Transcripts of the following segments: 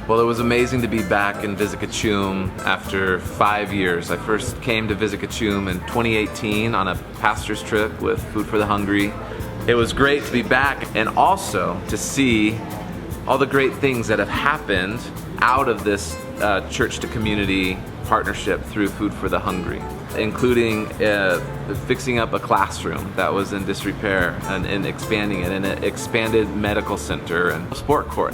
Well, it was amazing to be back in Vizicachum after 5 years. I first came to Vizicachum in 2018 on a pastor's trip with Food for the Hungry. It was great to be back and also to see all the great things that have happened out of this church to community partnership through Food for the Hungry, including fixing up a classroom that was in disrepair and expanding it, and an expanded medical center and sport court.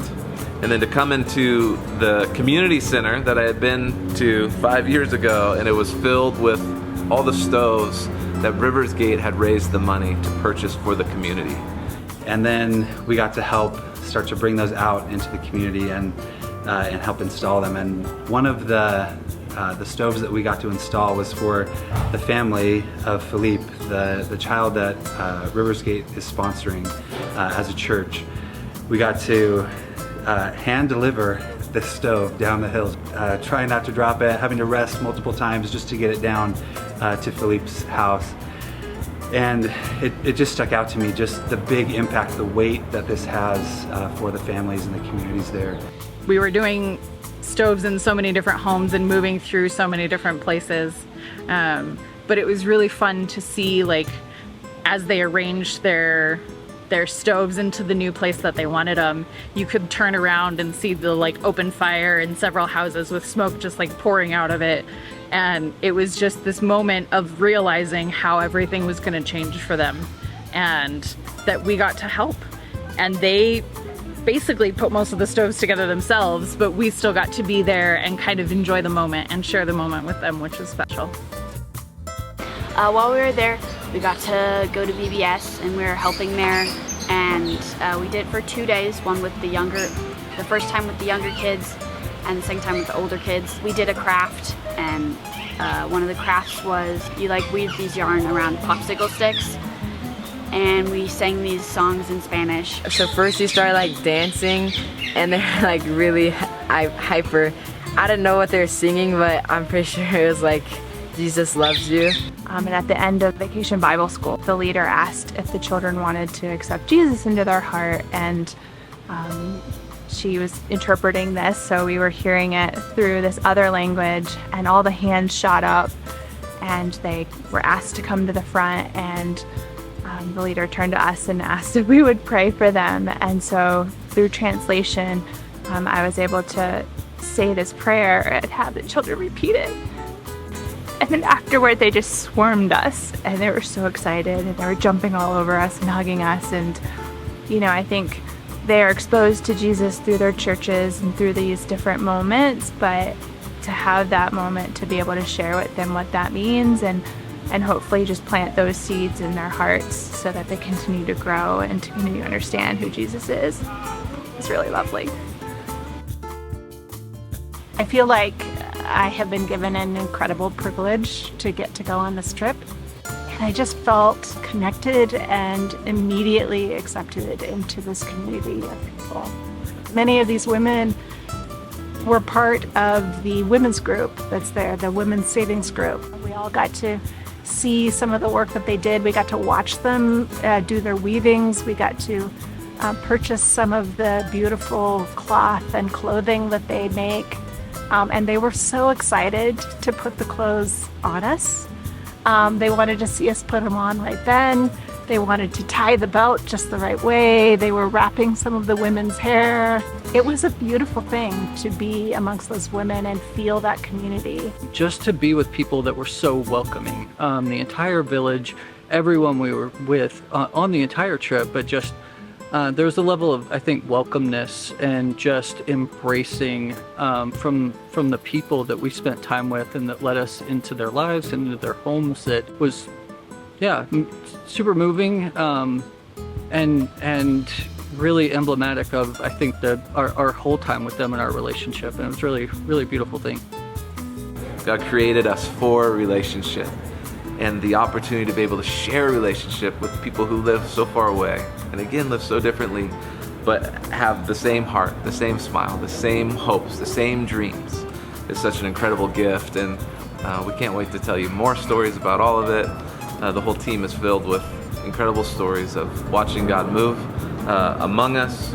And then to come into the community center that I had been to 5 years ago, and it was filled with all the stoves that Rivers Gate had raised the money to purchase for the community. And then we got to help start to bring those out into the community and help install them. And one of the stoves that we got to install was for the family of Philippe, the child that Rivers Gate is sponsoring as a church. We got to hand deliver this stove down the hills, trying not to drop it, having to rest multiple times just to get it down to Philippe's house. And it just stuck out to me, just the big impact, the weight that this has for the families and the communities there. We were doing stoves in so many different homes and moving through so many different places. But it was really fun to see, like, as they arranged their stoves into the new place that they wanted them, you could turn around and see the open fire in several houses with smoke just pouring out of it. And it was just this moment of realizing how everything was going to change for them, and that we got to help. And they basically put most of the stoves together themselves, but we still got to be there and kind of enjoy the moment and share the moment with them, which was special. While we were there, we got to go to VBS and we were helping there, and we did it for 2 days, one with the first time with the younger kids and the second time with the older kids. We did a craft, and one of the crafts was you weave these yarn around popsicle sticks, and we sang these songs in Spanish. So first you start dancing, and they're really hyper. I don't know what they're singing, but I'm pretty sure it was Jesus loves you. And at the end of Vacation Bible School, the leader asked if the children wanted to accept Jesus into their heart, and she was interpreting this, so we were hearing it through this other language, and all the hands shot up and they were asked to come to the front, and the leader turned to us and asked if we would pray for them. And so through translation, I was able to say this prayer and have the children repeat it. And then afterward, they just swarmed us, and they were so excited, and they were jumping all over us and hugging us. And I think they are exposed to Jesus through their churches and through these different moments, but to have that moment to be able to share with them what that means, and hopefully just plant those seeds in their hearts so that they continue to grow and to continue to understand who Jesus is. It's really lovely. I feel like I have been given an incredible privilege to get to go on this trip, and I just felt connected and immediately accepted into this community of people. Many of these women were part of the women's group that's there, the Women's Savings Group. We all got to see some of the work that they did. We got to watch them do their weavings. We got to purchase some of the beautiful cloth and clothing that they make. And they were so excited to put the clothes on us. They wanted to see us put them on right then. They wanted to tie the belt just the right way. They were wrapping some of the women's hair. It was a beautiful thing to be amongst those women and feel that community. Just to be with people that were so welcoming. The entire village, everyone we were with on the entire trip, but just there was a level of, I think, welcomeness and just embracing from the people that we spent time with and that led us into their lives and into their homes. That was, super moving and really emblematic of, I think, our whole time with them and our relationship. And it was really, really beautiful thing. God created us for a relationship, and the opportunity to be able to share a relationship with people who live so far away, and again live so differently, but have the same heart, the same smile, the same hopes, the same dreams, is such an incredible gift. And we can't wait to tell you more stories about all of it. The whole team is filled with incredible stories of watching God move among us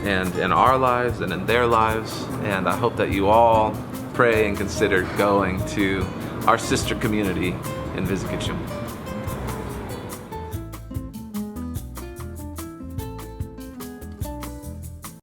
and in our lives and in their lives. And I hope that you all pray and consider going to our sister community in Vizcachum.